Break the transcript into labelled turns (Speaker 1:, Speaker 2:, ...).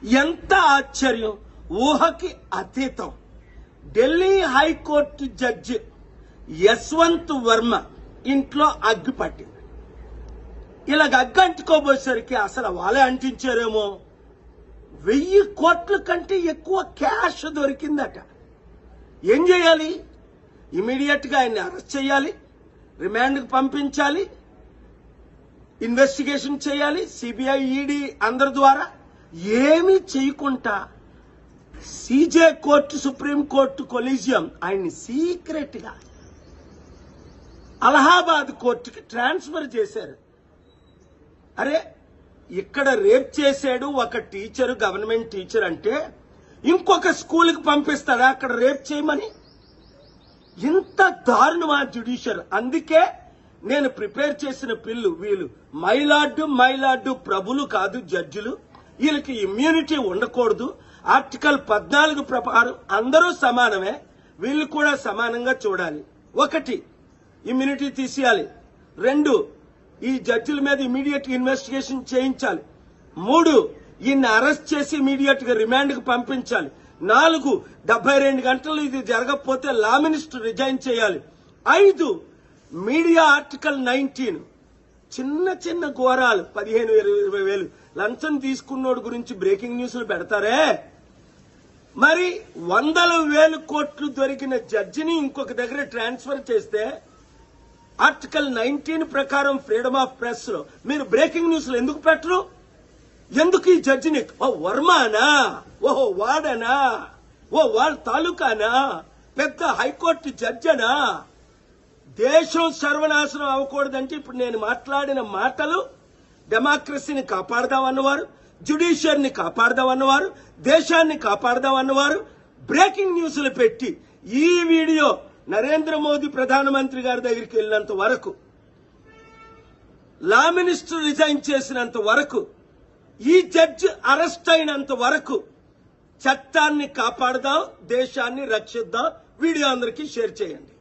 Speaker 1: ఎంత ఆశ్చర్యం, ఊహకి అతీతం. ఢిల్లీ హైకోర్టు జడ్జి యశ్వంత్ వర్మ ఇంట్లో అగ్గి పట్టింది. ఇలాగ అగ్గి అంటుకోబోయేసరికి అసలు వాళ్ళే అంటించారేమో 1000 కోట్ల కంటే ఎక్కువ క్యాష్ దొరికిందట. ఏం చేయాలి? ఇమీడియట్ గా ఆయన్ని అరెస్ట్ చేయాలి, రిమాండ్కి పంపించాలి, ఇన్వెస్టిగేషన్ చేయాలి, సిబిఐ, ఈడీ అందరి ద్వారా. ఏమీ చేయకుండా CJ court, supreme court collegium ఆయన్ని సీక్రెట్ గా అలహాబాద్ కోర్టుకి ట్రాన్స్ఫర్ చేశారు. అరే, ఇక్కడ రేప్ చేశాడు ఒక టీచరు, గవర్నమెంట్ టీచర్ అంటే ఇంకొక స్కూల్కి పంపిస్తాడా అక్కడ రేప్ చేయమని? ఇంత దారుణమా జ్యుడిషియర్? అందుకే నేను ప్రిపేర్ చేసిన పిల్లు, వీళ్ళు మైలార్డు ప్రభులు కాదు జడ్జిలు, వీళ్ళకి ఇమ్యూనిటీ ఉండకూడదు. ఆర్టికల్ 14 ప్రకారం అందరూ సమానమే, వీళ్ళు కూడా సమానంగా చూడాలి. 1, ఇమ్యూనిటీ తీసేయాలి. 2, ఈ జడ్జిల మీద ఇమీడియట్ ఇన్వెస్టిగేషన్ చేయించాలి. 3, ఈయన్ని అరెస్ట్ చేసి ఇమీడియట్ గా రిమాండ్ కు పంపించాలి. 4, 72 గంటలు ఇది జరగకపోతే లా మినిస్టర్ రిజైన్ చేయాలి. 5, మీడియా ఆర్టికల్ 19 చిన్న ఘోరాలు 15,000-20,000 వేలు లంచం తీసుకున్నోడు గురించి బ్రేకింగ్ న్యూస్లు పెడతారే, మరి 100,000 కోట్లు దొరికిన జడ్జిని ఇంకొక దగ్గర ట్రాన్స్ఫర్ చేస్తే ఆర్టికల్ 19 ప్రకారం ఫ్రీడమ్ ఆఫ్ ప్రెస్ లో మీరు బ్రేకింగ్ న్యూస్లు ఎందుకు పెట్టరు? ఎందుకు ఈ జడ్జిని వర్మానా, ఓహో వాడనా, వాళ్ళ తాలూకానా, పెద్ద హైకోర్టు జడ్జనా? దేశం సర్వనాశనం అవ్వకూడదంటే ఇప్పుడు నేను మాట్లాడిన మాటలు డెమోక్రసీని కాపాడదామన్నవారు, జ్యుడిషియర్ని కాపాడదామన్నవారు, దేశాన్ని కాపాడదామన్నవారు బ్రేకింగ్ న్యూస్లు పెట్టి ఈ వీడియో నరేంద్ర మోదీ ప్రధానమంత్రి గారి దగ్గరికి వెళ్ళినంత వరకు, లా మినిస్టర్ రిజైన్ చేసినంత వరకు, ఈ జడ్జి అరెస్ట్ అయినంత వరకు చట్టాన్ని కాపాడదాం, దేశాన్ని రక్షిద్దాం. వీడియో అందరికీ షేర్ చేయండి.